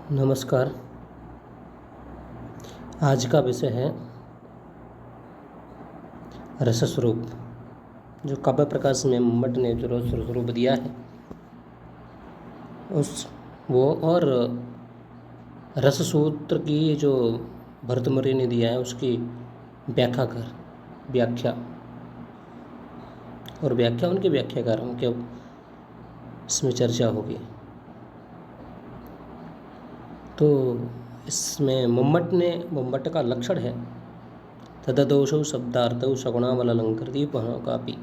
नमस्कार। आज का विषय है रस स्वरूप। जो काव्य प्रकाश में मम्मट ने जो रस स्वरूप दिया है उस वो और रस सूत्र की जो भर्तृहरि ने दिया है उसकी व्याख्या और व्याख्या उनके व्याख्याकारों के इसमें चर्चा होगी। तो इसमें मम्मट का लक्षण है तददोषौ शब्दार्थौ सगुणावलंकृतिपनो कापि।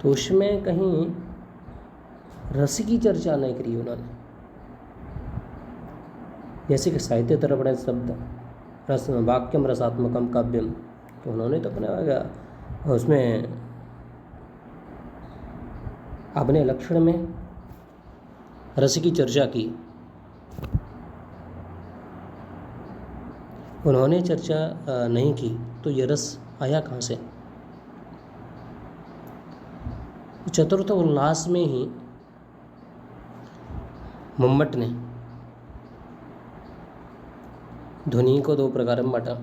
तो उसमें कहीं रस की चर्चा नहीं करी उन्होंने, जैसे कि साहित्य तरफ बड़े शब्द रस वाक्यम रसात्मकम काव्यम, तो उन्होंने तो अपने उसमें अपने लक्षण में रस की चर्चा की। उन्होंने चर्चा नहीं की तो ये रस आया कहाँ से? चतुर्थ उल्लास में ही मम्मट ने ध्वनि को दो प्रकार में बांटा,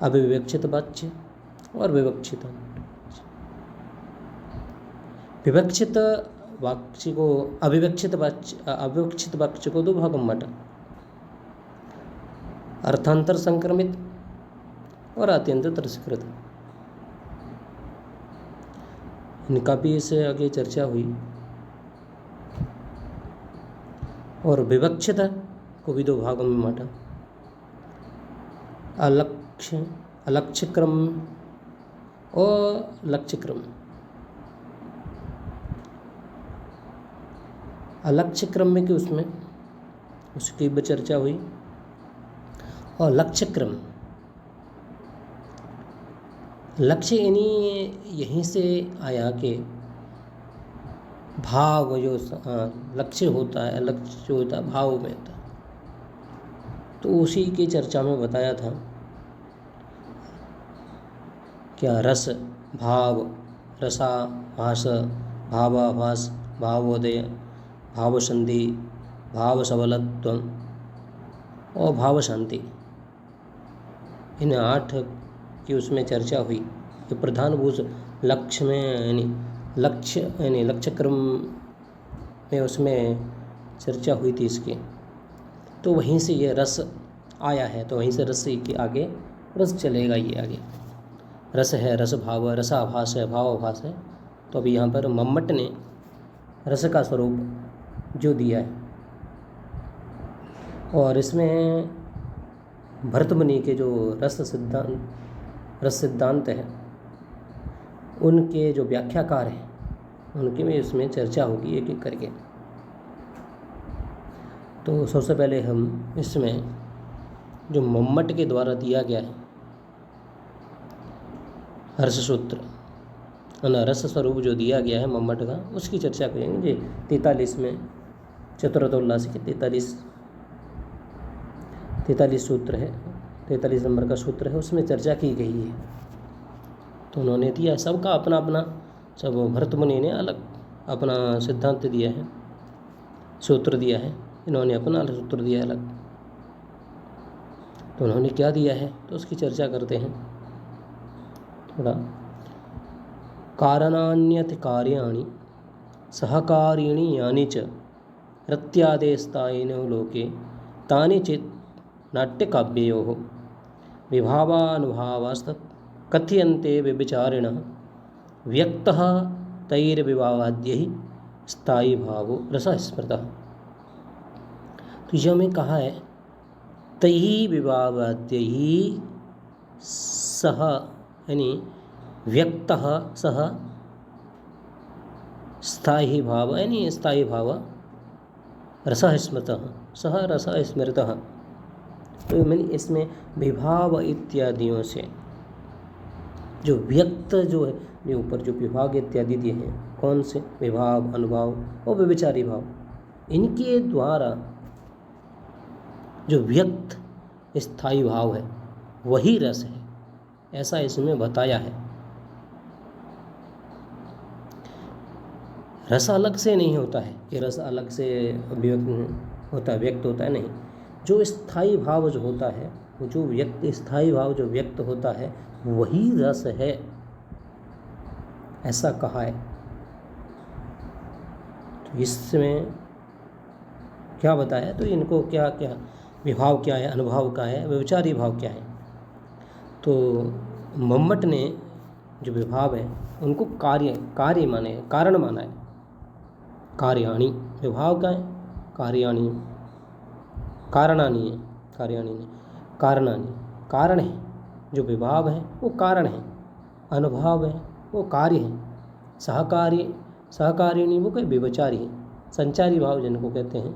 अविवक्षित वाच्य और विवक्षित। विवक्षित वाक्य को अविवक्षित वाक्य को दो भागों में बांटा, अर्थांतर संक्रमित और अत्यंत तिरस्कृत। इनका भी इससे आगे चर्चा हुई। और विवक्षित को भी दो भागों में बांटा, अलक्ष्य क्रम और लक्ष्य क्रम। अलक्ष्य क्रम में कि उसमें उसकी भी चर्चा हुई। और लक्ष्य क्रम, लक्ष्य यानी यहीं से आया कि भाव जो लक्ष्य होता है, लक्ष्य जो होता है भाव में होता है, तो उसी की चर्चा में बताया था क्या रस, भाव, रसाभास, भावाभास, भावोदय, भावसंधि, भाव सबलत्व और भाव शांति, इन 8 की उसमें चर्चा हुई। ये प्रधानभूत लक्ष्य में लक्ष्य क्रम में उसमें चर्चा हुई थी इसकी। तो वहीं से ये रस आया है, तो वहीं से रस के आगे रस चलेगा। ये आगे रस है, रस भाव, रसाभास है, भावाभास है। तो अभी यहाँ पर मम्मट ने रस का स्वरूप जो दिया है, और इसमें भर्तृमुनि के जो रस सिद्धांत है उनके जो व्याख्याकार हैं उनकी भी इसमें चर्चा होगी एक एक करके। तो सबसे पहले हम इसमें जो मम्मट के द्वारा दिया गया है रस सूत्र, रस स्वरूप जो दिया गया है मम्मट का, उसकी चर्चा करेंगे। 43 में चतुर्थ उल्लास के 43 सूत्र है, 43 नंबर का सूत्र है, उसमें चर्चा की गई है। तो उन्होंने दिया, सबका अपना अपना, सब भर्तृमुनि ने अलग अपना सिद्धांत दिया है, सूत्र दिया है, इन्होंने अपना सूत्र दिया अलग। तो उन्होंने क्या दिया है तो उसकी चर्चा करते हैं थोड़ा। कारणान्यथ कार्याणि सहकारिणी यानि च रत्यादेस्तायिनो लोके तानि चेत् नाट्यकाव्ययोः विभावानुभावास्तत् कथ्यन्ते व्यभिचारिणः व्यक्तः तैर्विभावाद्यैः स्थायी भावो रसः स्मृतः। तो यह में कहा है तैः विभावाद्यैः सह यानी व्यक्तः सह स्थायी भाव यानी स्थायी भाव रसः स्मृतः, सह रसः स्मृतः। तो मैंने इसमें विभाव इत्यादियों से जो व्यक्त जो है, जो ऊपर जो विभाग इत्यादि दिए हैं, कौन से विभाव, अनुभाव और व्यभिचारी भाव, इनके द्वारा जो व्यक्त स्थायी भाव है वही रस है, ऐसा इसमें बताया है। रस अलग से नहीं होता है कि रस अलग से व्यक्त होता है, नहीं। जो स्थायी भाव जो होता है, वो जो स्थायी भाव जो व्यक्त होता है वही रस है, ऐसा कहा है। तो इसमें क्या बताया, तो इनको क्या क्या विभाव क्या है, अनुभव क्या है, व्यभिचारी भाव क्या है। तो मम्मट ने जो विभाव है उनको कार्य माने, कारण माना है। कार्याणि विभाव क्या है, कार्याणि, कारणानि है, कार्याणि नहीं, कारणानि, कारण है। जो विभाव है वो कारण है, अनुभव है वो कार्य है। सहकारिणी वो कोई व्यभिचारी है, संचारी भाव जिनको कहते हैं,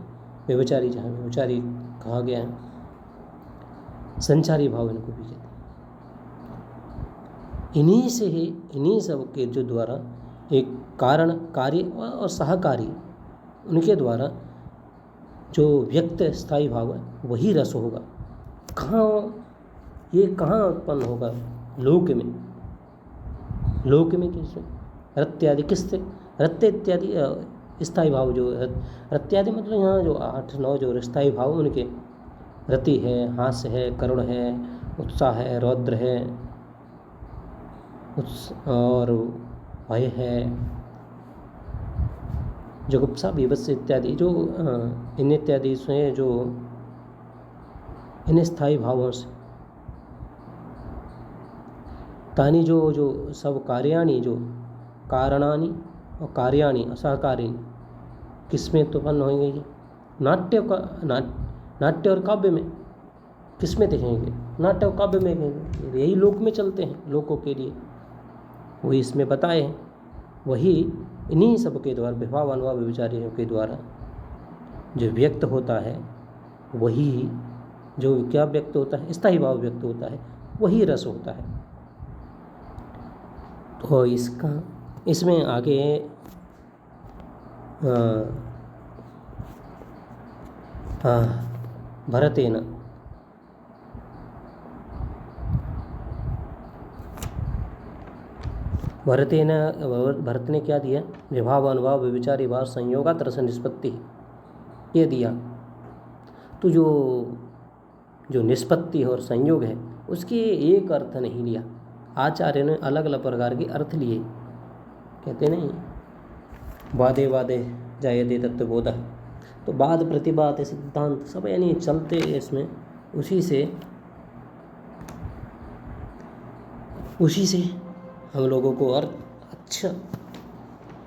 व्यभिचारी, जहाँ व्यभिचारी कहा गया है, संचारी भाव इनको भी कहते हैं। इन्हीं सब के जो द्वारा एक कारण, कार्य और सहकारी, उनके द्वारा जो व्यक्त स्थायी भाव है वही रस होगा। कहाँ उत्पन्न होगा? लोक में। लोक में किससे? रत्यादि किससे? रत्य इत्यादि स्थायी भाव, जो रत्यादि मतलब यहाँ जो 8-9 जो स्थायी भाव, उनके रति है, हास्य है, करुण है, उत्साह है, रौद्र है, और भय है, जुगुप्सा, बीभत्स इत्यादि, जो इन इत्यादि से जो इन स्थायी भावों से तानी जो सब कार्याणि, जो कारणानि और कार्याणि असहकारिणी, किसमें उत्पन्न होंगे? ये नाट्य और काव्य में। किसमें देखेंगे? नाट्य और काव्य में देखेंगे। यही लोक में चलते हैं, लोकों के लिए वही इसमें बताए हैं। वही इन्हीं सब के द्वारा, विभाव अनुभव व्यभिचारियों के द्वारा जो व्यक्त होता है, वही जो क्या व्यक्त होता है, स्थायी भाव व्यक्त होता है, वही रस होता है। तो इसमें आगे भरतेन भरत ने क्या दिया? विभाव अनुभव व्यभिचारी भाव संयोगात् रस निष्पत्ति, ये दिया। तो जो निष्पत्ति और संयोग है उसके एक अर्थ नहीं लिया। आचार्य ने अलग अलग प्रकार के अर्थ लिए। कहते नहीं, वादे वादे जायते तत्वबोधः, तो वाद प्रतिवाद सिद्धांत सब यानी चलते इसमें, उसी से हम लोगों को और अच्छा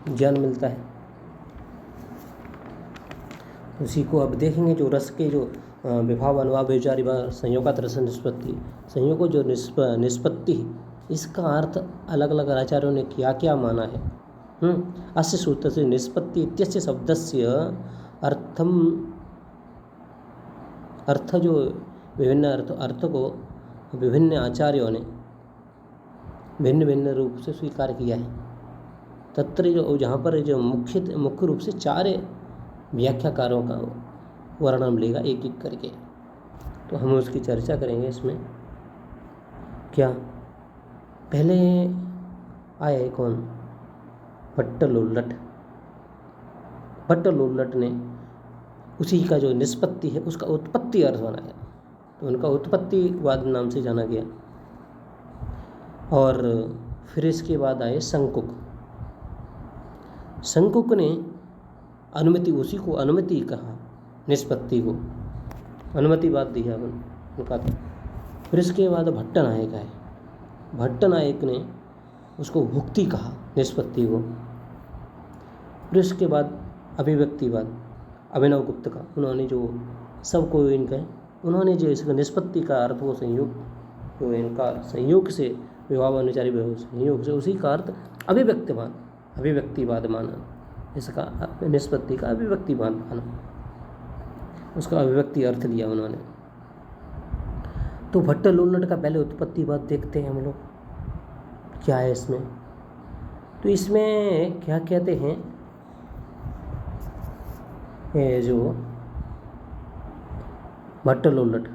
ज्ञान मिलता है। उसी को अब देखेंगे। जो रस के जो विभाव अनुभव व्यभिचारी भाव संयोगात् रस निष्पत्ति, संयोग जो निष्पत्ति, इसका अर्थ अलग अलग आचार्यों ने क्या क्या माना है। अस्य सूत्र से निष्पत्ति इत्यस्य शब्दस्य अर्थ जो विभिन्न अर्थ को विभिन्न आचार्यों ने भिन्न भिन्न रूप से स्वीकार किया है। तत्र जो जहाँ पर जो मुख्य रूप से 4 व्याख्याकारों का वर्णन मिलेगा एक एक करके, तो हम उसकी चर्चा करेंगे इसमें। क्या पहले आए कौन? भट्टलोल्लट ने उसी का जो निष्पत्ति है उसका उत्पत्ति अर्थ बनाया, तो उनका उत्पत्तिवाद नाम से जाना गया। और फिर इसके बाद आए शंकुक ने अनुमति, उसी को अनुमति कहा, निष्पत्ति को अनुमतिवाद दिया उनका। फिर इसके बाद भट्टनायक आए, भट्टनायक ने उसको भुक्ति कहा, निष्पत्ति को। फिर इसके बाद अभिव्यक्तिवाद, अभिनव गुप्त का, उन्होंने जो सबको इनका उन्होंने जो इसका निष्पत्ति का अर्थ वो संयोग, जो इनका संयोग से विभाव अनुचारी संयोग से, उसी का अर्थ अभिव्यक्तिवाद माना, इसका निष्पत्ति का अभिव्यक्तिवाद माना, उसका अभिव्यक्ति अर्थ लिया उन्होंने। तो भट्टलोल्लट का पहले उत्पत्तिवाद देखते हैं हम लोग, क्या है इसमें। तो इसमें क्या कहते हैं, ये जो भट्टलोल्लट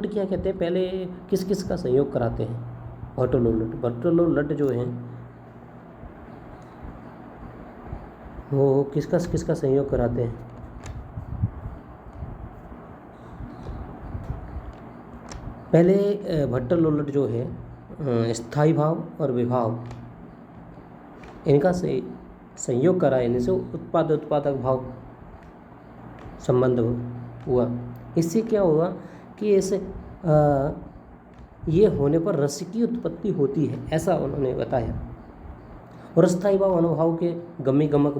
क्या कहते हैं, पहले किस किस का संयोग कराते हैं। भट्टलोल्लट जो हैं वो किसका किसका संयोग कराते हैं? पहले भट्टर लोलट जो है स्थायी भाव और विभाव, इनका से संयोग करा, इनसे उत्पादक भाव संबंध हुआ। इससे क्या हुआ कि इसे ये होने पर रस की उत्पत्ति होती है, ऐसा उन्होंने बताया। और अस्थायी भाव अनुभाव के गम्य गमक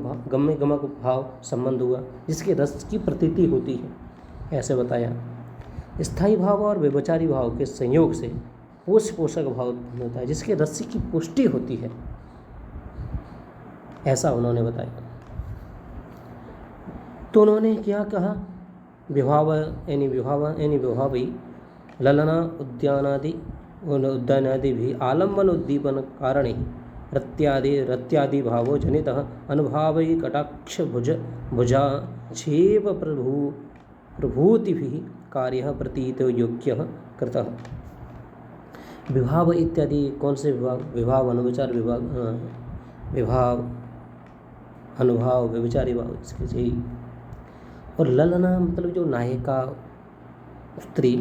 भाव संबंध हुआ, जिसके रस की प्रतीति होती है, ऐसे बताया। स्थायी भाव और व्यभिचारी भाव के संयोग से पोषक भाव होता है, जिसके रस की पुष्टि होती है, ऐसा उन्होंने बताया। तो उन्होंने क्या कहा? विभाव विभावी ललना उद्यानादि भी आलम्बन उद्दीपन कारणे रत्यादि भावो जनितः अनुभावै कटाक्ष भुजा छेप प्रभूतिभिः कार्यः प्रतीत योग्यः कृतः। विभाव इत्यादि कौन से विभाव? विभाव अनुविचार विभाव अनुभाव व्यभिचारी भाव, इसके से। और ललना मतलब जो नायिका स्त्री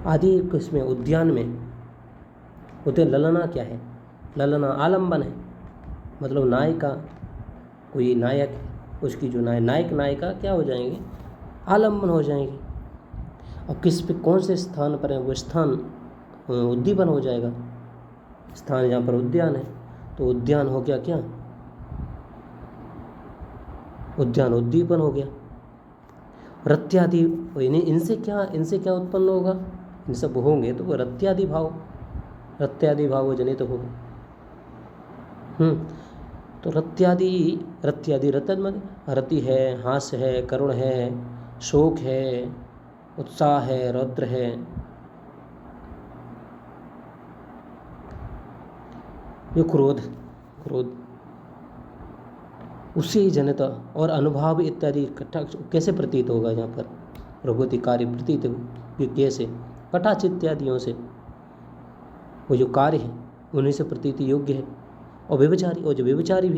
आदि किसमें उद्यान में होते। ललना क्या है? ललना आलम्बन है, मतलब नायिका, कोई नायक, उसकी जो नायक नायिका क्या हो जाएंगे? आलम्बन हो जाएंगे। और किस पे कौन से स्थान पर है? वो स्थान उद्दीपन हो जाएगा। स्थान जहाँ पर उद्यान है तो उद्यान हो गया क्या? उद्यान उद्दीपन हो गया। रत्यादि इनसे क्या उत्पन्न होगा? इन सब होंगे तो वो रत्यादि भाव जनित होगा। तो रत्यादि रति है, हास्य है, करुण है, शोक है, उत्साह है, रौद्र है, ये क्रोध उसी जनित। और अनुभाव इत्यादि कैसे प्रतीत होगा? यहाँ पर प्रभुति कार्य प्रतीत कैसे? कटाक्ष इत्यादियों से, वो जो कार्य है उन्हीं से प्रतीति योग्य है। और व्यभिचारी, और जो व्यभिचारी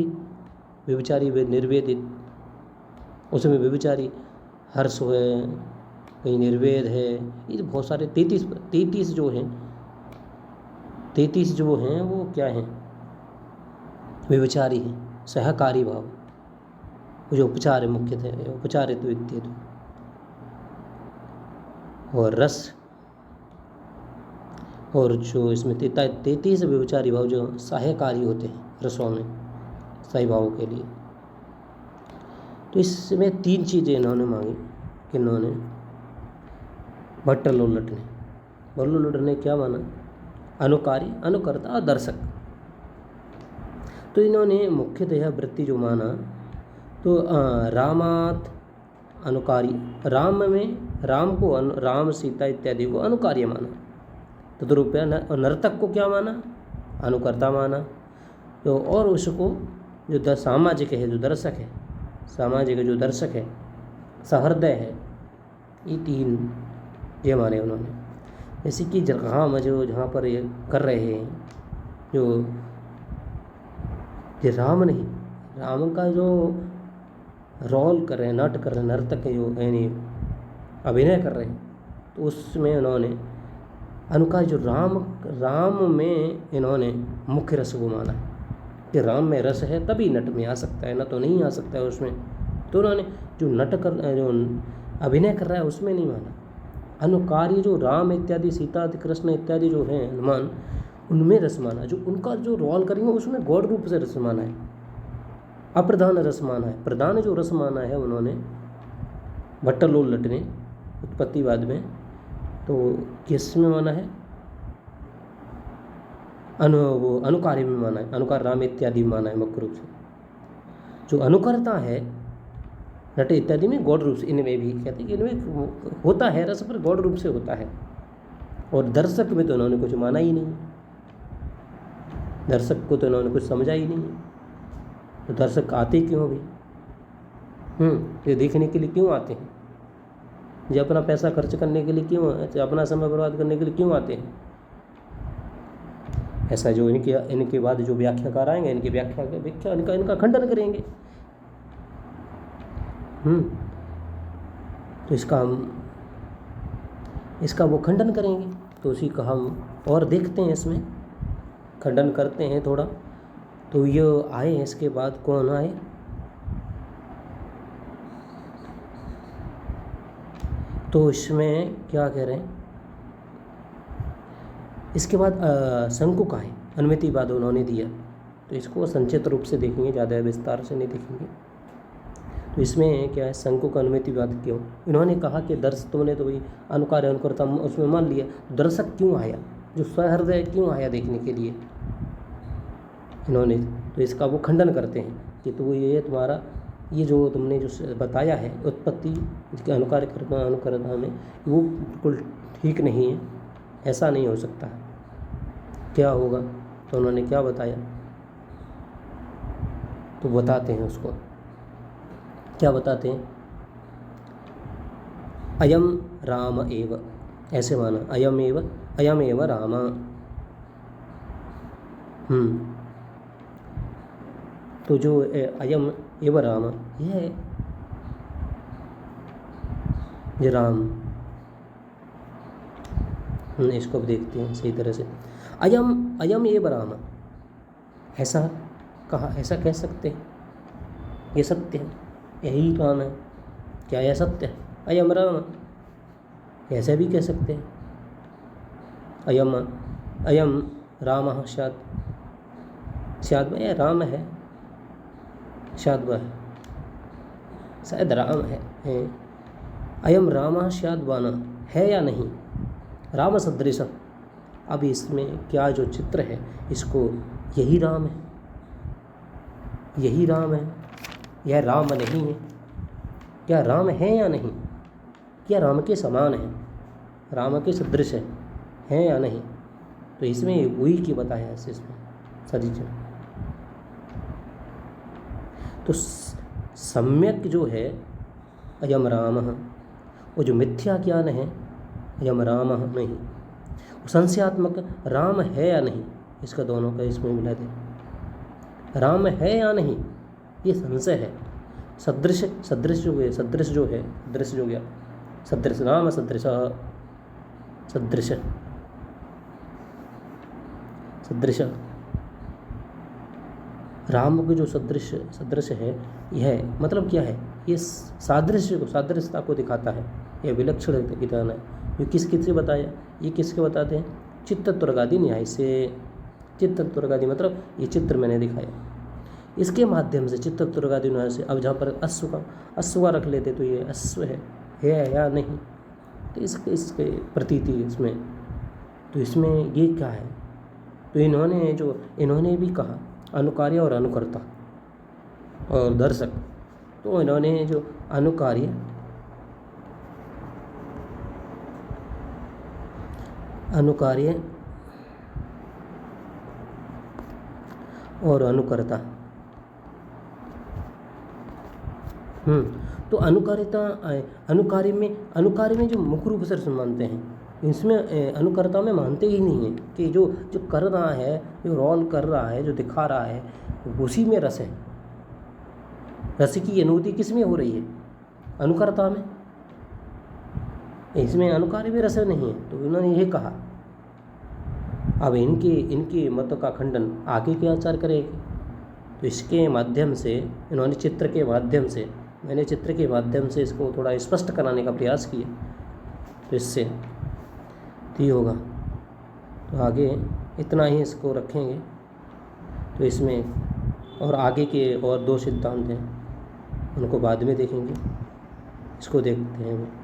वे निर्वेदित, उसमें व्यभिचारी हर्ष है, कहीं निर्वेद है, ये बहुत सारे 33 जो हैं वो क्या हैं? व्यभिचारी हैं। सहकारी भाव, जो उपचार है मुख्यतः, उपचारित व्यक्ति। और रस, और जो इसमें 33 व्यभिचारी भाव जो सहायकारी होते हैं रसों में, सही भावों के लिए। तो इसमें 3 चीज़ें इन्होंने मांगी। किन्होंने? भट्टर लोलट ने क्या माना? अनुकारी, अनुकर्ता और दर्शक। तो इन्होंने मुख्यतः वृत्ति जो माना, तो रामात अनुकारी, राम सीता इत्यादि को अनुकार्य माना। तद्रूपया नर्तक को क्या माना? अनुकर्ता माना। तो और उसको जो सामाजिक है, जो दर्शक है, सामाजिक जो दर्शक है, सहृदय है, ये 3 ये माने उन्होंने। जैसे कि जहाँ पर ये कर रहे हैं, जो राम का जो रोल कर रहे हैं, नाटक कर रहे हैं, नर्तक जो यानी अभिनय कर रहे हैं, तो उसमें उन्होंने अनुकार जो राम में इन्होंने मुख्य रस को माना कि राम में रस है तभी नट में आ सकता है, न तो नहीं आ सकता है उसमें। तो उन्होंने जो अभिनय कर रहा है उसमें नहीं माना। अनुकार्य जो राम इत्यादि, सीता कृष्ण इत्यादि जो हैं हनुमान, उनमें रस माना। जो उनका जो रोल करेंगे उसमें गौड़ रूप से रस माना है, अप्रधान रस माना है। प्रधान जो रस माना है उन्होंने भट्टर लोलट ने उत्पत्तिवाद में, तो किस में माना है? अनुकार्य में माना है, अनुकार राम इत्यादि में माना है मुख्य रूप से। जो अनुकर्ता है नट इत्यादि में गौड़ रूप से, इनमें भी कहते हैं कि इनमें होता है रस, पर गौड़ रूप से होता है। और दर्शक में तो उन्होंने कुछ माना ही नहीं, दर्शक को तो उन्होंने कुछ समझा ही नहीं। तो दर्शक आते क्यों भी? ये देखने के लिए क्यों आते हैं? जो अपना पैसा खर्च करने के लिए क्यों, अपना समय बर्बाद करने के लिए क्यों आते हैं? ऐसा जो इनके बाद जो व्याख्याकार आएंगे इनकी व्याख्या इनका खंडन करेंगे। तो इसका वो खंडन करेंगे। तो उसी का हम और देखते हैं, इसमें खंडन करते हैं थोड़ा। तो ये आए, इसके बाद कौन आए? तो इसमें क्या कह रहे हैं, इसके बाद शंकु का है, अनुमितिवाद उन्होंने दिया। तो इसको संक्षिप्त रूप से देखेंगे, ज़्यादा विस्तार से नहीं देखेंगे। तो इसमें क्या है, शंकु का अनुमितिवाद क्यों? इन्होंने कहा कि तुमने तो वही अनुकार अनुकर्ता उसमें मान लिया, दर्शक क्यों आया, जो सहृदय क्यों आया देखने के लिए इन्होंने। तो इसका वो खंडन करते हैं कि तो ये तुम्हारा ये जो तुमने जो बताया है उत्पत्ति के अनुकार अनुकर्ता में, वो बिल्कुल ठीक नहीं है, ऐसा नहीं हो सकता है। क्या होगा? तो उन्होंने क्या बताया, तो बताते हैं उसको। क्या बताते हैं? अयम राम एव, ऐसे माना, अयम एव राम। तो जो अयम एव राम, यह है ये राम। इसको भी देखते हैं सही तरह से। अयम एव राम, ऐसा कहा, ऐसा कह सकते हैं, ये सत्य है, यही राम है। क्या यह सत्य है? अयम राम, ऐसे भी कह सकते हैं। अयम राम शायद यह राम है, शायद वह शायद राम है। अयम राम शायद वाना है या नहीं, राम सदृश। अब इसमें क्या जो चित्र है, इसको यही राम है, यही राम है, यह राम नहीं है। क्या राम है या नहीं? क्या राम के समान है, राम के सदृश है या नहीं? तो इसमें वही की बताया है इसमें सदीच। तो सम्यक जो है अयम राम, वो जो मिथ्या ज्ञान है अयम राम नहीं, संशयात्मक राम है या नहीं, इसका दोनों का इसमें मिला दे। राम है या नहीं ये संशय है। सदृश जो है, सदृश राम सदृश राम को जो सदृश है, यह मतलब क्या है? ये सादृश्यता को दिखाता है, यह विलक्षण ज्ञान है। ये किससे बताया? ये किसके बताते हैं? चित्तत्वगादि न्याय से। चित्तत्वगादि मतलब ये चित्र मैंने दिखाया, इसके माध्यम से चित्तत्वगादि न्याय से। अब जहाँ पर अश्व का रख लेते तो ये अश्व है या नहीं, तो इसके प्रतीति इसमें। तो इसमें ये क्या है? तो इन्होंने भी कहा अनुकार्य और अनुकर्ता और दर्शक। तो इन्होंने जो अनुकार्य और अनुकर्ता, तो अनुकार्य में जो मुख्य रूप से मानते हैं, इसमें अनुकर्ता में मानते ही नहीं है कि जो कर रहा है, जो रोल कर रहा है, जो दिखा रहा है, उसी में रस है। रस की अनुभूति किस में हो रही है? अनुकर्ता में। इसमें अनुकार्य में रस नहीं है। तो उन्होंने ये कहा। अब इनके मतों का खंडन आगे के आचार करेंगे। तो इसके माध्यम से मैंने चित्र के माध्यम से इसको थोड़ा स्पष्ट कराने का प्रयास किया। तो इससे तो ये होगा। तो आगे इतना ही इसको रखेंगे। तो इसमें और आगे के और 2 सिद्धांत हैं, उनको बाद में देखेंगे। इसको देखते हैं।